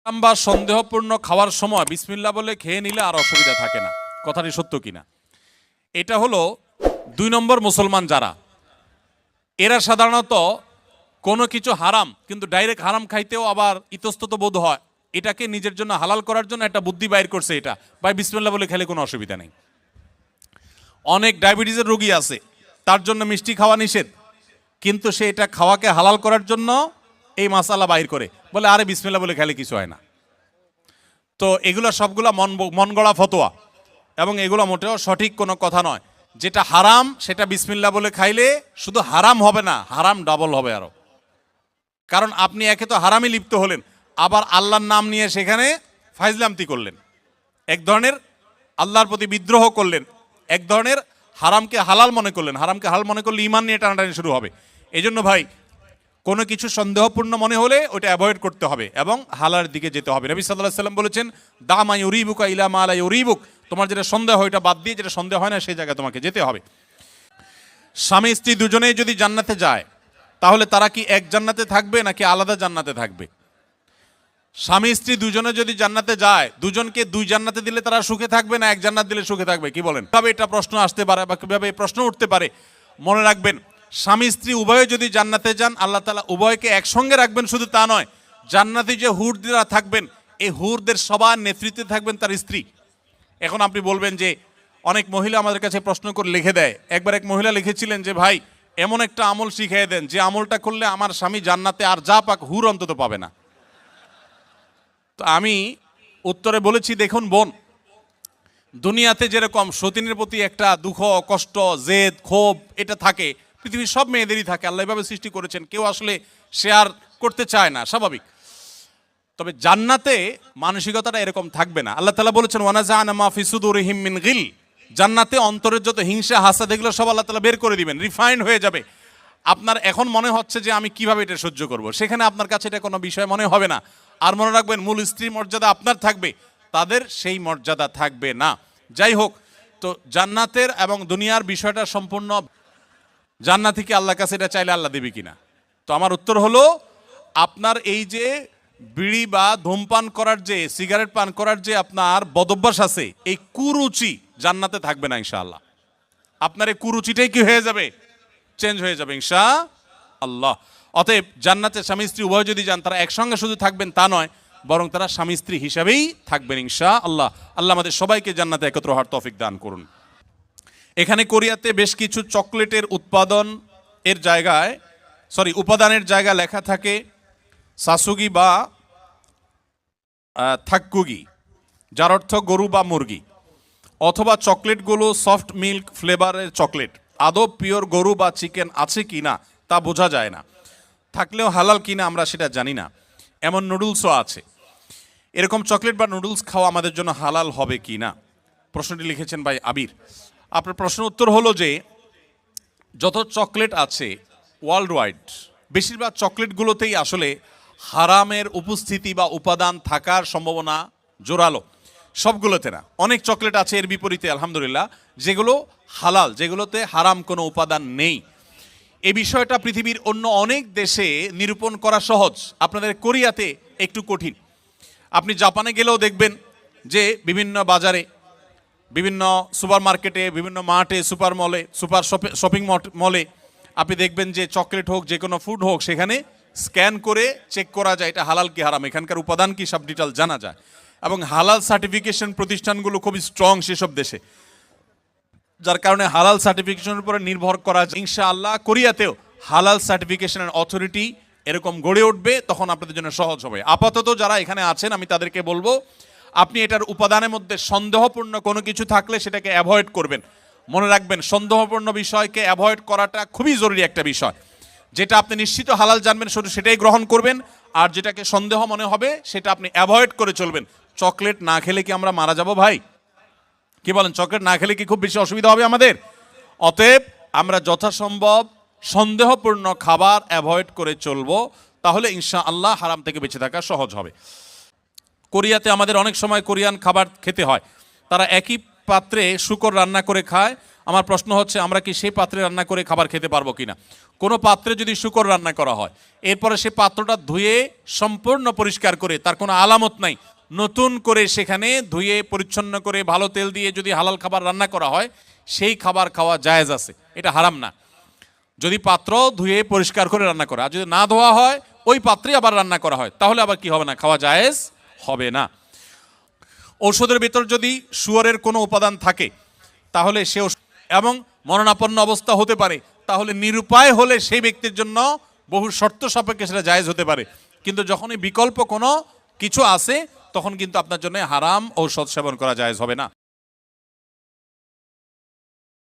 বা সন্দেহপূর্ণ খাওয়ার সময় বিসমিল্লাহ বলে খেয়ে নিলে আর অসুবিধা থাকে না, কথাটি সত্য কিনা? এটা হলো 2 নম্বর মুসলমান যারা, এরা সাধারণত কোনো কিছু হারাম কিন্তু ডাইরেক্ট হারাম খাইতেও আবার ইতস্তত বোধ হয়, এটাকে নিজের জন্য হালাল করার জন্য একটা বুদ্ধি বাইর করছে, এটা ভাই বিসমিল্লাহ বলে খেলে কোনো অসুবিধা নেই। অনেক ডায়াবেটিসের রোগী আছে, তার জন্য মিষ্টি খাওয়া নিষেধ, কিন্তু সে এটা খাওয়াকে হালাল করার জন্য এই মাসালা বাইর করে, বলে আরে বিসমিল্লাহ বলে খেলে কিছু হয় না। তো এগুলো সবগুলা মন গড়া ফতোয়া, এবং এগুলো মোটেও সঠিক কোনো কথা নয়। যেটা হারাম সেটা বিসমিল্লাহ বলে খাইলে শুধু হারাম হবে না, হারাম ডাবল হবে আরো। কারণ আপনি একে তো হারামে লিপ্ত হলেন, আবার আল্লাহর নাম নিয়ে সেখানে ফাইজলামতি করলেন, এক ধরনের আল্লাহর প্রতি বিদ্রোহ করলেন, এক ধরনের হারামকে হালাল মনে করলেন। হারামকে হালাল মনে করলে ঈমান নিয়ে টানাটানি শুরু হবে। এই জন্য ভাই কোনো কিছু সন্দেহপূর্ণ মনে হলে ওটা অ্যাভয়েড করতে হবে এবং হালালের দিকে যেতে হবে। নবী সাল্লাল্লাহু আলাইহি ওয়াসাল্লাম বলেছেন, দা মা ইউরিবুকা ইলা মা লা ইউরিবুক, তোমার যেটা সন্দেহ হয় এটা বাদ দিয়ে যেটা সন্দেহ হয় না সেই জায়গায় তোমাকে যেতে হবে। স্বামী স্ত্রী দুজনেই যদি জান্নাতে যায় তাহলে তারা কি এক জান্নাতে থাকবে নাকি আলাদা জান্নাতে থাকবে? স্বামী স্ত্রী দুজনে যদি জান্নাতে যায়, দুজনকে 2 জান্নাতে দিলে তারা সুখে থাকবে না এক জান্নাত দিলে সুখে থাকবে? কি বলেন? কিভাবে এটা প্রশ্ন আসতে পারে বা কিভাবে প্রশ্ন উঠতে পারে? মনে রাখবেন, স্বামী স্ত্রী উভয়ে যদি জান্নাতে যান, আল্লাহ তাআলা উভয়কে একসঙ্গে রাখবেন। শুধু তা নয়, জান্নাতে যে হুররা থাকবেন, এই হুরদের সবার নেতৃত্বে থাকবেন তার স্ত্রী। এখন আপনি বলবেন যে অনেক মহিলা আমাদের কাছে প্রশ্ন করে লিখে দেয়। একবার এক মহিলা লিখেছিলেন যে ভাই এমন একটা আমল শিখিয়ে দেন যে আমলটা করলে আমার স্বামী জান্নাতে আর যা পাক হুর অন্তত পাবে না। তো আমি উত্তরে বলেছি, দেখুন বোন, দুনিয়াতে যেরকম সতীনের প্রতি একটা দুঃখ, কষ্ট, জেদ, ক্ষোভ এটা থাকে, পৃথিবীর সব মেয়েদেরই থাকে, আল্লাহ এভাবে সৃষ্টি করেছেন, কেউ আসলে শেয়ার করতে চায় না, স্বাভাবিক। তবে জান্নাতে মানসিকতাটা এরকম থাকবে না। আল্লাহ তাআলা বলেছেন, ওয়ানাজা'না মা ফি সুদুরিহিম মিন গিল, জান্নাতে অন্তরের যত হিংসা হাসাদ এগুলো সব আল্লাহ তাআলা বের করে দিবেন, রিফাইন হয়ে যাবে। আপনার এখন মনে হচ্ছে যে আমি কিভাবে এটা সহ্য করব, সেখানে আপনার কাছে এটা কোনো বিষয় মনে হবে না। আর মনে রাখবেন, মূল স্ত্রীর মর্যাদা আপনার থাকবে, তাদের সেই মর্যাদা থাকবে না। যাই হোক, তো জান্নাতের এবং দুনিয়ার বিষয়টা সম্পূর্ণ, জান্নাত থেকে আল্লাহর কাছে এটা চাইলে আল্লাহ দেবে কিনা? তো আমার উত্তর হলো, আপনার এই যে বিড়ি বা ধূমপান করার যে, সিগারেট পান করার যে আপনার বদভ্যাস আছে, এই কুরুচি জান্নাতে থাকবে না ইনশাআল্লাহ। আপনার এই কুরুচিটাই কি হয়ে যাবে? চেঞ্জ হয়ে যাবে ইনশাআল্লাহ। অতএব জান্নাতে স্বামী স্ত্রী উভয় যদি যান, তারা একসঙ্গে শুধু থাকবেন তা নয়, বরং তারা স্বামী স্ত্রী হিসাবেই থাকবেন ইনশাআল্লাহ। আল্লাহ আমাদের সবাইকে জান্নাতে একত্র হওয়ার তৌফিক দান করুন। এখানে কোরিয়াতে বেশ কিছু চকলেটের উপাদানের জায়গায় লেখা থাকে সাসুগি বা থাক্কুগি, যার অর্থ গরু বা মুরগি, অথবা চকলেটগুলো সফট মিল্ক ফ্লেভারের চকলেট। আদৌ পিওর গরু বা চিকেন আছে কি না তা বোঝা যায় না, থাকলেও হালাল কিনা আমরা সেটা জানি না। এমন নুডলসও আছে। এরকম চকলেট বা নুডলস খাওয়া আমাদের জন্য হালাল হবে কি না? প্রশ্নটি লিখেছেন ভাই আবির। আপনার প্রশ্ন উত্তর হলো যে যত চকলেট আছে ওয়ার্ল্ড ওয়াইড, বেশিরভাগ চকলেটগুলোতেই আসলে হারামের উপস্থিতি বা উপাদান থাকার সম্ভাবনা জোরালো, সবগুলোতে না। অনেক চকলেট আছে এর বিপরীতে আলহামদুলিল্লাহ যেগুলো হালাল, যেগুলোতে হারাম কোনো উপাদান নেই। এই বিষয়টা পৃথিবীর অন্য অনেক দেশে নিরূপণ করা সহজ, আপনাদের কোরিয়াতে একটু কঠিন। আপনি জাপানে গেলেও দেখবেন যে বিভিন্ন বাজারে, বিভিন্ন সুপার মার্কেটে, বিভিন্ন মার্টে, সুপার মলে, সুপার শপিং মলে আপনি দেখবেন যে চকলেট হোক, যে কোনো ফুড হোক, সেখানে স্ক্যান করে চেক করা যায় এটা হালাল কি হারাম, এখানকার উপাদান কি, সব ডিটেল জানা যায়। এবং হালাল সার্টিফিকেশন প্রতিষ্ঠানগুলো খুবই স্ট্রং সেসব দেশে, যার কারণে হালাল সার্টিফিকেশনের উপরে নির্ভর করা যায়। ইনশাআল্লাহ কোরিয়াতেও হালাল সার্টিফিকেশনের অথরিটি এরকম গড়ে উঠবে, তখন আপনাদের জন্য সহজ হবে। আপাতত যারা এখানে আছেন আমি তাদেরকে বলবো, আপনি এটার উপাদানের মধ্যে সন্দেহপূর্ণ কোনো কিছু থাকলে সেটাকে অ্যাভয়েড করবেন। মনে রাখবেন, সন্দেহপূর্ণ বিষয়কে অ্যাভয়েড করাটা খুবই জরুরি একটা বিষয়। যেটা আপনি নিশ্চিত হালাল জানবেন শুধু সেটাই গ্রহণ করবেন, আর যেটাকে সন্দেহ মনে হবে সেটা আপনি অ্যাভয়েড করে চলবেন। চকলেট না খেলে কি আমরা মারা যাব ভাই? কি বলেন? চকলেট না খেলে কি খুব বেশি অসুবিধা হবে আমাদের? অতএব আমরা যথাসম্ভব সন্দেহপূর্ণ খাবার অ্যাভয়েড করে চলবো, তাহলে ইনশাআল্লাহ হারাম থেকে বেঁচে থাকা সহজ হবে। কোরিয়াতে আমাদের অনেক সময় কোরিয়ান খাবার খেতে হয়। তারা একই পাত্রে শুকর রান্না করে খায়, আমার প্রশ্ন হচ্ছে আমরা কি সেই পাত্রে রান্না করে খাবার খেতে পারবো কিনা? কোনো পাত্রে যদি শূকর রান্না করা হয়, এরপরে সে পাত্রটা ধুয়ে সম্পূর্ণ পরিষ্কার করে, তার কোনো আলামত নাই, নতুন করে সেখানে ধুয়ে পরিচ্ছন্ন করে ভালো তেল দিয়ে যদি হালাল খাবার রান্না করা হয়, সেই খাবার খাওয়া জায়েজ আছে, এটা হারাম না। যদি পাত্র ধুয়ে পরিষ্কার করে রান্না করা, আর যদি না ধোয়া হয় ওই পাত্রে আবার রান্না করা হয়, তাহলে আবার কি হবে না? খাওয়া জায়েজ হবে না। ঔষধের ভিতর যদি শুয়োরের কোনো উপাদান থাকে তাহলে সে এবং মরণাপন্ন অবস্থা হতে পারে, তাহলে নিরুপায় হলে সেই ব্যক্তির জন্য বহু শর্ত সাপেক্ষে সেটা জায়েজ হতে পারে। কিন্তু যখনই বিকল্প কোনো কিছু আছে তখন কিন্তু আপনার জন্য হারাম ঔষধ সেবন করা জায়েজ হবে না।